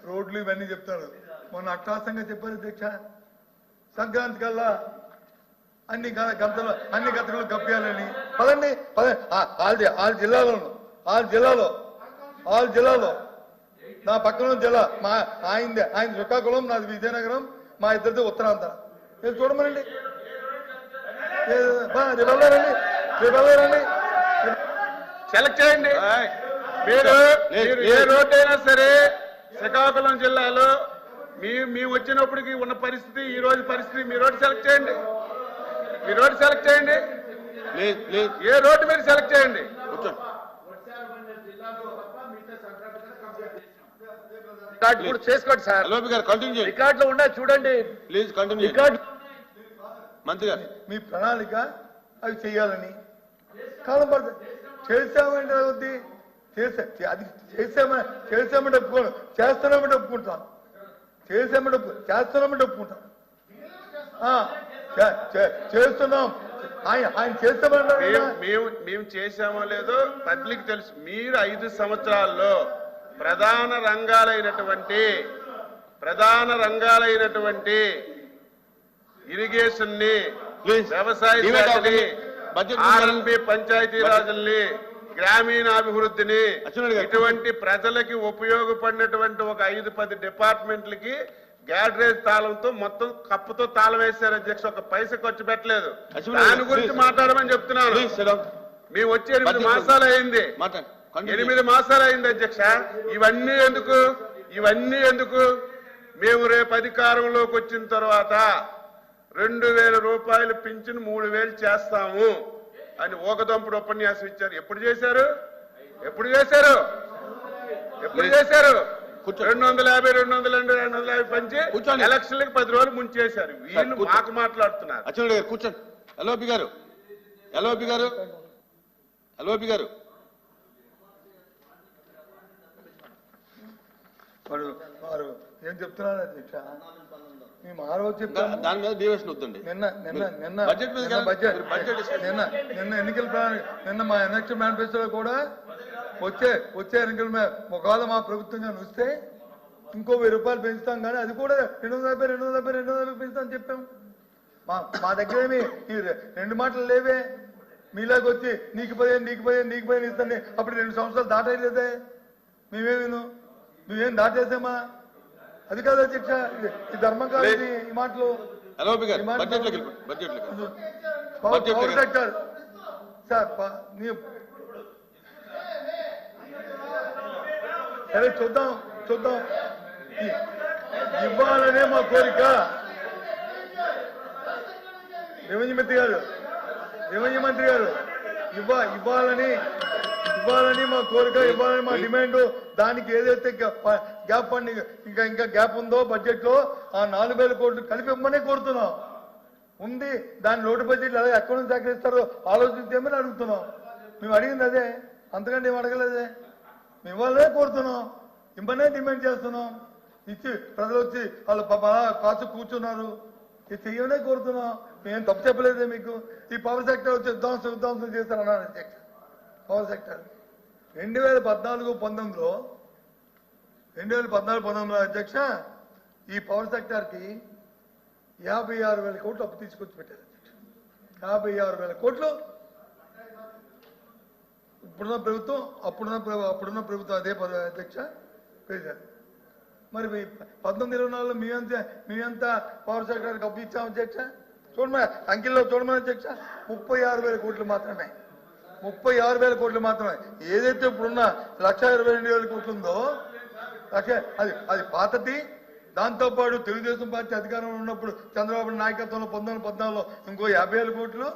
రోడ్లు ఇవన్నీ చెప్తారు. మొన్న అట్టాసంగా చెప్పారు అధ్యక్ష, సంక్రాంతి కల్లా అన్ని గతలు కప్పేయాలని. పదండి ఆల్ జిల్లాలో నా పక్కన జిల్లా ఆయన శ్రీకాకుళం, నాది విజయనగరం, మా ఇద్దరిది ఉత్తరాంధ్ర. మీరు చూడమనండి, రేపు సెలెక్ట్ చేయండి. మీరు ఏ రోడ్డు అయినా సరే శ్రీకాకుళం జిల్లాలో మేము వచ్చినప్పటికి ఉన్న పరిస్థితి, ఈ రోజు పరిస్థితి, మీ రోడ్డు సెలెక్ట్ చేయండి. మీ రోడ్డు సెలెక్ట్ చేయండి. ఏ రోడ్డు మీరు సెలెక్ట్ చేయండి. చేసుకోండి సార్, రికార్డులో ఉన్నాయి చూడండి. Please continue. మంత్రి గారు మీ ప్రణాళిక అవి చేయాలని కాలం పడుతుంది. చేసామంటే వద్ది, అది చేసామంటే ఒప్పుకోను, చేస్తున్నామంటే ఒప్పుకుంటాను, చేస్తున్నామంటే ఒప్పుకుంటాను. చేస్తున్నాం, ఆయన చేస్తామంటారు. మేము చేసామో లేదో పబ్లిక్ తెలుసు. మీరు 5 సంవత్సరాల్లో ప్రధాన రంగాలైనటువంటి ఇరిగేషన్ ని, వ్యవసాయ శాఖని, ఆర్ఎన్బి పంచాయతీరాజుల్ని, గ్రామీణాభివృద్ధిని, ఇటువంటి ప్రజలకి ఉపయోగపడినటువంటి ఒక 5-10 డిపార్ట్మెంట్లకి గ్యాడ్రేజ్ తాళంతో మొత్తం కప్పుతో తాళం వేశారు అధ్యక్ష. ఒక పైసా ఖర్చు పెట్టలేదు. దాని గురించి మాట్లాడమని చెప్తున్నాను. మేము వచ్చి 8 మాసాలు అయింది. 8 మాసాలు అయింది అధ్యక్ష. ఇవన్నీ ఎందుకు? మేము రేపు అధికారంలోకి వచ్చిన తర్వాత 2000 రూపాయలు పింఛను 3000 చేస్తాము అని ఓకదంపుడు ఉపన్యాసం ఇచ్చారు. ఎప్పుడు చేశారు? 250 పంచి ఎలక్షన్లకు 10 రోజులు ముంచేశారు. వీళ్ళు మాకు మాట్లాడుతున్నారు. అచ్చెన్నాయుడు గారు కూర్చోండి. ఎల్ఓపి గారు వారు ఏం చెప్తున్నారు అధ్యక్ష? మేము ఆ రోజు చెప్తాను, దాని మీద డివిషన్ వద్దండి. నిన్న ఎన్నికల నిన్న మా ఎలక్షన్ మేనిఫెస్టోలో కూడా వచ్చే ఎన్నికల మీద ఒకవేళ మా ప్రభుత్వంగా వస్తే ఇంకో 1000 రూపాయలు పెంచుతాం, కానీ అది కూడా 270 పెంచుతాం చెప్పాము. మా దగ్గర ఏమి ఈ 2 మాటలు లేవే. మీలాగ వచ్చి నీకు 15 ఇస్తాను, అప్పుడు 2 సంవత్సరాలు దాటలేదే. మేమేం దాటేసామా? అది కాదు అధ్యక్ష, ఈ ధర్మం కాదు ఈ మాటలు. పవర్ సెక్టర్ సార్ సరే చూద్దాం. ఇవ్వాలనే మా కోరిక. రెవెన్యూ మంత్రి గారు ఇవ్వాలని మా కోరిక, ఇవ్వాలని మా డిమాండ్. దానికి ఏదైతే గ్యాప్ ఫండ్ ఇంకా గ్యాప్ ఉందో బడ్జెట్ లో ఆ 4000 కోట్లు కలిపి ఇవ్వమనే కోరుతున్నాం. ఉంది దాని లోటు బడ్జెట్ అదే ఎక్కడ నుంచి సేకరిస్తారో ఆలోచించేమని అడుగుతున్నాం. మేము అడిగింది అదే, అంతకంటే ఏం అడగలేదే. మేము ఇవ్వాలనే కోరుతున్నాం, ఇవ్వనే డిమాండ్ చేస్తున్నాం. ఇచ్చి ప్రజలు వచ్చి వాళ్ళు కాచు కూర్చున్నారు, ఇది చెయ్యనే కోరుతున్నాం. మేము తప్పు చెప్పలేదే మీకు. ఈ పవర్ సెక్టర్ వచ్చి విధ్వంసం చేస్తారన్నారు అధ్యక్ష. పవర్ సెక్టర్ 2014-19లో అధ్యక్ష ఈ పవర్ సెక్టర్ కి 56,000 కోట్లు అప్పు తీసుకొచ్చి పెట్టారు అధ్యక్ష. 56,000 కోట్లు ఇప్పుడున్న ప్రభుత్వం అప్పుడున్న ప్రభుత్వం అదే అధ్యక్ష పేశారు. మరి 19-24లో మేమెంత పవర్ సెక్టర్కి అప్పు ఇచ్చాము అధ్యక్ష? చూడమని అంకెల్లో చూడమని అధ్యక్ష, 36,000 కోట్లు మాత్రమే. 36,000 కోట్లు మాత్రమే. ఏదైతే ఇప్పుడున్న 1,22,000 కోట్లు ఉందో అది పాతది. దాంతోపాటు తెలుగుదేశం పార్టీ అధికారంలో ఉన్నప్పుడు చంద్రబాబు నాయకత్వంలో 1914లో ఇంకో 50,000 కోట్లు.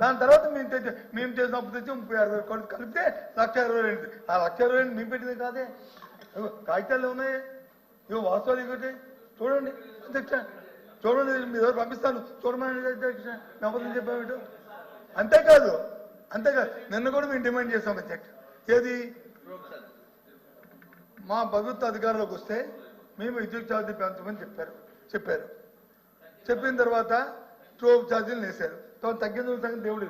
దాని తర్వాత మేము చేసిన అప్పు తెచ్చి 36,000 కోట్లు కలిపితే 1,22,000. ఆ 1,22,000 మేము పెట్టింది కాదే, కాగితాలు ఉన్నాయి. ఇవి వాస్తవాలు ఇవ్వటి చూడండి అధ్యక్ష, చూడండి. మీ దగ్గర పంపిస్తాను చూడమని అధ్యక్ష. నమ్మకం చెప్పాము. అంతేకాదు నిన్న కూడా మేము డిమాండ్ చేస్తాం అధ్యక్ష. ఏది మా ప్రభుత్వ అధికారంలోకి వస్తే మేము విద్యుత్ ఛార్జీ పెంచమని చెప్పారు. చెప్పిన తర్వాత స్టోవ్ ఛార్జీలు వేశారు. తగ్గింది సంగతి దేవుడు.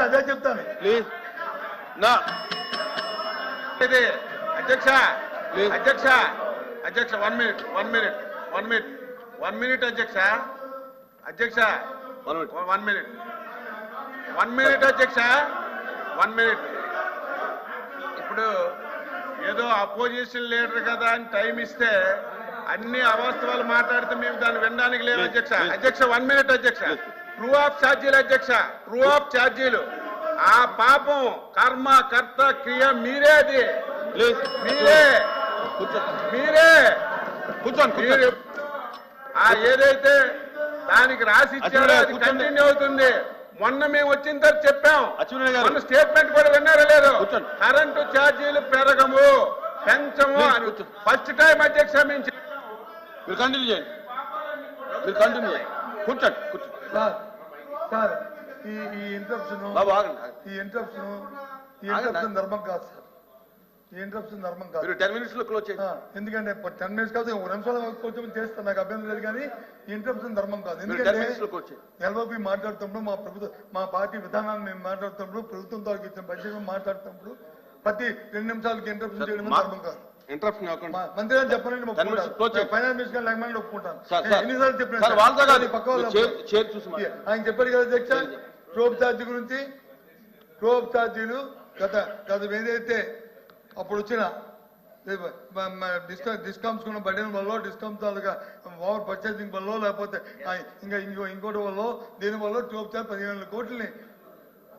అదే చెప్తాను. అధ్యక్ష Please. అధ్యక్ష అధ్యక్ష 1 minute 1 minute 1 minute 1 minute అధ్యక్ష అధ్యక్ష 1 minute. 1 minute 1 minute అధ్యక్ష 1 minute. ఇప్పుడు ఏదో అపోజిషన్ లీడర్ కదా అని టైం ఇస్తే అన్ని అవాస్తవాలు మాట్లాడితే మేము దాన్ని వినడానికి లేవు అధ్యక్ష. అధ్యక్ష 1 minute అధ్యక్ష. ట్రూ ఆఫ్ ఛార్జీలు అధ్యక్ష, ట్రూ ఆఫ్ ఛార్జీలు. ఆ పాపం కర్మ కర్త క్రియ మీరే, అది ప్లీజ్ మీరే కూర్చోండి మీరే కూర్చోండి మీరు కూర్చోండి ఆ ఏదైతే దానికి రాసి ఇచ్చారో అచ్చెన్నాయుడు అది కూర్చోండి. కంటిన్యూ అవుతుంది. మొన్న మేము వచ్చిన తర్వాత చెప్పాం, అచ్చెన్నాయుడు గారు. మొన్న స్టేట్మెంట్ కూడా విన్నారో లేదు, కూర్చోండి. కరెంటు ఛార్జీలు పెరగము పెంచము ప్లీజ్ అని కూర్చోండి. ఫస్ట్ టైం అధ్యక్ష మేము చెప్పాం. మీరు కంటిన్యూ చేయండి, మీరు కంటిన్యూ చేయండి. కూర్చోండి కూర్చోండి సార్ సార్ ఈ ఇంటరప్షన్ బాబు ఆగండి ఆగండి. ఈ ఇంటరప్షన్ ధర్మం కాదు సార్. ఈ ఇంటరప్షన్ ధర్మం కాదు. మీరు 10 minutes లో క్లోజ్ చేయండి. ఎందుకంటే 10 minutes కాదు, 1 నిమిషాలు కొంచెం చేస్తాను, నాకు అభ్యంతరం లేదు. కానీ ఈ ఇంటరప్షన్ ధర్మం కాదు. మీరు 10 ఎందుకంటే minutes లో క్లోజ్ చేయండి. ఎల్ఓపి మాట్లాడుతున్నప్పుడు మా పార్టీ విధానాన్ని మేము మాట్లాడుతున్నప్పుడు ప్రభుత్వంతో ఇచ్చిన బడ్జెట్ మాట్లాడుతున్నప్పుడు ప్రతి 2 నిమిషాలకి ఇంటరప్షన్ చేయడం ధర్మం కాదు. ఇంటరప్షన్ అవ్వకండి. మంత్రి గారు చెప్పనండి 10 minutes close చేయండి. ఫైనాన్స్ మినిస్టర్ లేకపోతే ఒప్పుకుంటాను. Sir, sir. ఎన్నిసార్లు సార్ చెప్పిన వాళ్ళతో కాదు, పక్క వాళ్ళు చైర్ చూసి మాట్లాడండి. ఆయన చెప్పారు కదా అధ్యక్ష, ట్రోప్ ఛార్జీ గురించి. ట్రోప్ ఛార్జీలు గత ఏదైతే అప్పుడు వచ్చిన డిస్కౌంట్స్ ఉన్న బడ్జెట్ వల్ల, డిస్కౌంట్ తాలూకా ఓవర్ పర్చేసింగ్ వల్ల, లేకపోతే ఇంకోటి వల్ల, దీని వల్ల ట్రోప్ ఛార్జ్ 15,000 కోట్లని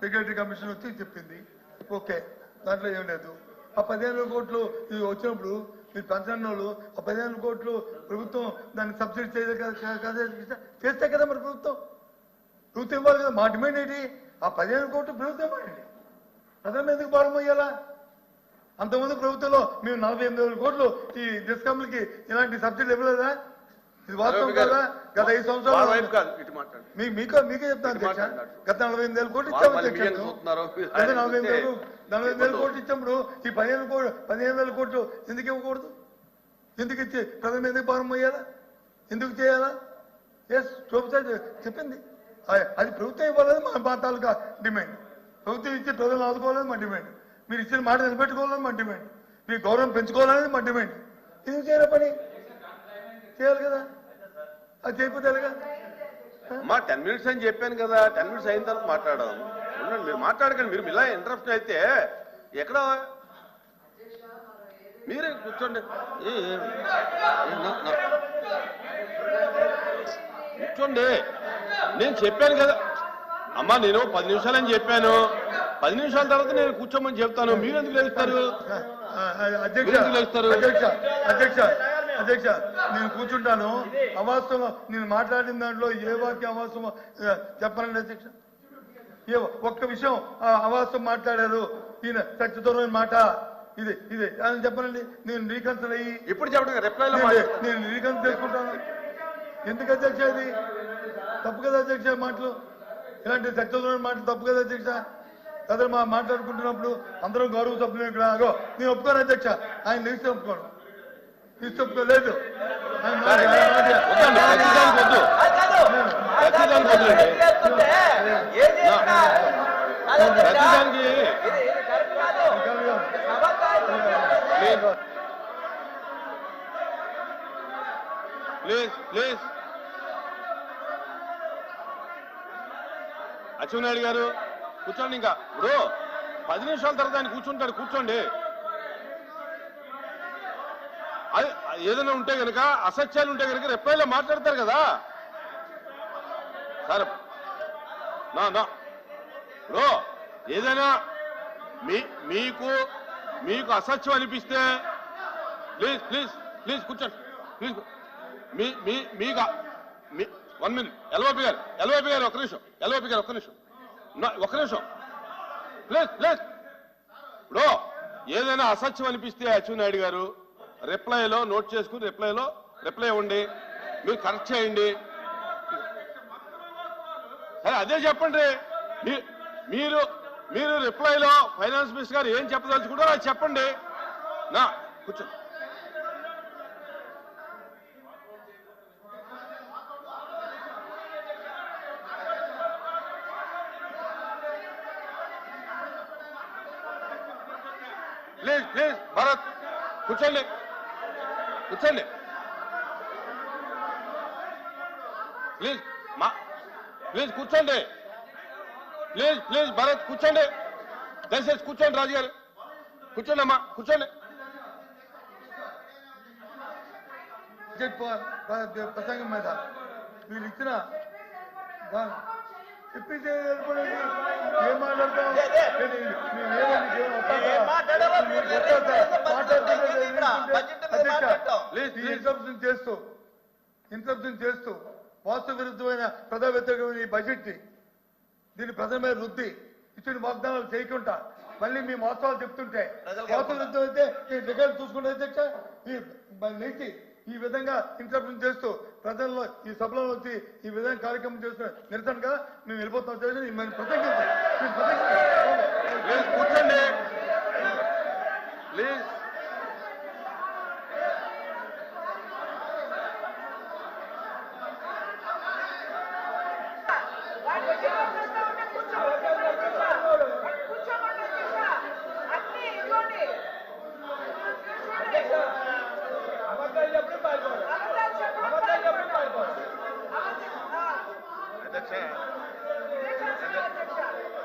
రెగ్యులేటరీ కమిషన్ వచ్చి చెప్పింది. ఓకే, దాంట్లో ఏం లేదు. ఆ 15,000 కోట్లు ఇది వచ్చినప్పుడు మీరు పెన్షన్ వాళ్ళు ఆ 15,000 కోట్లు ప్రభుత్వం దాన్ని సబ్సిడీ చేస్తే కదా మరి ప్రభుత్వం ఇవ్వాలి కదా. మా డిమాండ్ ఏంటి? ఆ 15,000 కోట్లు ప్రభుత్వం ఇవ్వండి, ప్రజల ఎందుకు భారం అయ్యాలా? అంతకుముందు ప్రభుత్వంలో మేము 48,000 కోట్లు ఈ డిస్కౌంట్లకి ఇలాంటి సబ్సిడీలు ఇవ్వలేదా? ఇది వాస్తవం కదా. గత 5 సంవత్సరాలు మీకే చెప్తాను అధ్యక్ష, గత 48,000 కోట్లు ఇచ్చాము అధ్యక్ష. గత 48,000 కోట్లు ఇచ్చినప్పుడు ఈ 15,000 కోట్లు ఎందుకు ఇవ్వకూడదు? ఎందుకు ఇచ్చి ప్రజల ఎందుకు భారం అయ్యాలా? ఎందుకు చేయాలా? ఎస్, చెప్పింది అది ప్రభుత్వం ఇవ్వాలని మా తాలూకా డిమాండ్. ప్రభుత్వం ఇచ్చి ప్రజలను ఆదుకోవాలని మా డిమాండ్. మీరు ఇచ్చిన మాట నిలబెట్టుకోవాలని మా డిమాండ్. మీ గౌరవం పెంచుకోవాలని మా డిమాండ్. ఎందుకు చేయాలి పని? చేయాలి కదా, అది చేయకపోతే ఎలాగా? మా 10 minutes అని చెప్పాను కదా, 10 minutes అయిన తర్వాత మాట్లాడదాం. ఉండండి, మీరు మాట్లాడకండి. మీరు ఇలా ఇంటరప్షన్ అయితే ఎక్కడ మీరే కూర్చోండి. కూర్చోండి, నేను చెప్పాను కదా అమ్మా, నేను 10 నిమిషాలని చెప్పాను. 10 నిమిషాల తర్వాత నేను కూర్చోమని చెప్తాను. మీరు ఎందుకు లేస్తారు? అధ్యక్ష నేను కూర్చుంటాను. అవాస్తవం నేను మాట్లాడిన దాంట్లో ఏ వాక్యం అవాస్తవం చెప్పనండి అధ్యక్ష. ఒక్క విషయం అవాస్తవం మాట్లాడారు ఈయన, సత్యదూరమైన మాట ఇది అని చెప్పనండి. నేను రీకన్సిడర్ అయ్యి ఇప్పుడు చెప్పండి, రిప్లైలో నేను రీకన్సిడర్ చేసుకుంటాను. ఎందుకు అధ్యక్ష? ఇది తప్పు కదా అధ్యక్ష. మాటలు ఇలాంటి సత్యదూరమైన మాటలు తప్పు కదా అధ్యక్ష. అదే మాట్లాడుకుంటున్నప్పుడు అందరం గౌరవ సభ్యులు ఇక్కడ నేను ఒప్పుకోను అధ్యక్ష. ఆయన లిస్ట్ ఒప్పుకోను, లిస్ట్ ఒప్పుకోలేదు. ప్లీజ్ ప్లీజ్ అచ్చెన్నాయుడు గారు కూర్చోండి. ఇంకా ఇప్పుడు 10 నిమిషాల తర్వాత ఆయన కూర్చుంటాడు, కూర్చోండి. అది ఏదైనా ఉంటే కనుక, అసత్యాలు ఉంటే కనుక రిప్లైలో మాట్లాడతారు కదా సార్. ఇప్పుడు ఏదైనా మీకు అసత్యం అనిపిస్తే ప్లీజ్ ప్లీజ్ ప్లీజ్ కూర్చోండి. ప్లీజ్ మీకు 1 minute. ఎల్ఓపి గారు ఒక్క నిమిషం. ఎల్ఓపి గారు ఒక్క నిమిషం. Please please. ఇప్పుడు ఏదైనా అసత్యం అనిపిస్తే అచ్చెన్నాయుడు గారు రిప్లైలో నోట్ చేసుకుని రిప్లై ఇవ్వండి. మీరు కరెక్ట్ చేయండి. సరే అదే చెప్పండి. మీరు రిప్లైలో ఫైనాన్స్ మినిస్టర్ గారు ఏం చెప్పదలుచుకుంటారో అది చెప్పండి. కూర్చోండి. ప్లీజ్ భరత్ కూర్చో. కూర్చోండి కూర్చోండి ప్లీజ్ ప్లీజ్ కూర్చోండి ప్లీజ్ భరత్ కూర్చోండి దయచేసి కూర్చోండి రాజు గారు కూర్చోండి అమ్మా కూర్చోండి ప్రసంగం మీద మీరు ఇచ్చిన చెప్పించే ఏం మాట్లాడతాం ఇంటరప్షన్ చేస్తూ వాస్తవ విరుద్ధమైన ప్రజా వ్యతిరేకమైన ఈ బడ్జెట్ ని దీన్ని ప్రజల మీద రుద్ది ఇచ్చిన వాగ్దానాలు చేయకుండా మళ్ళీ మీ వాస్తవాలు చెప్తుంటే వాస్తవ విరుద్ధం అయితే ఈ రికార్డు చూసుకుంటే అధ్యక్ష లేచి ఈ విధంగా ఇంటరప్షన్ చేస్తూ ప్రజల్లో ఈ సభలో వచ్చి ఈ విధంగా కార్యక్రమం చేస్తున్న నిరసనగా మేము వెళ్ళిపోతాం కూర్చోండి ప్లీజ్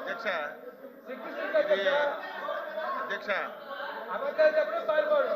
అధ్యక్ష అధ్యక్ష అబద్ధాలు చెప్పడం పాల్గొడు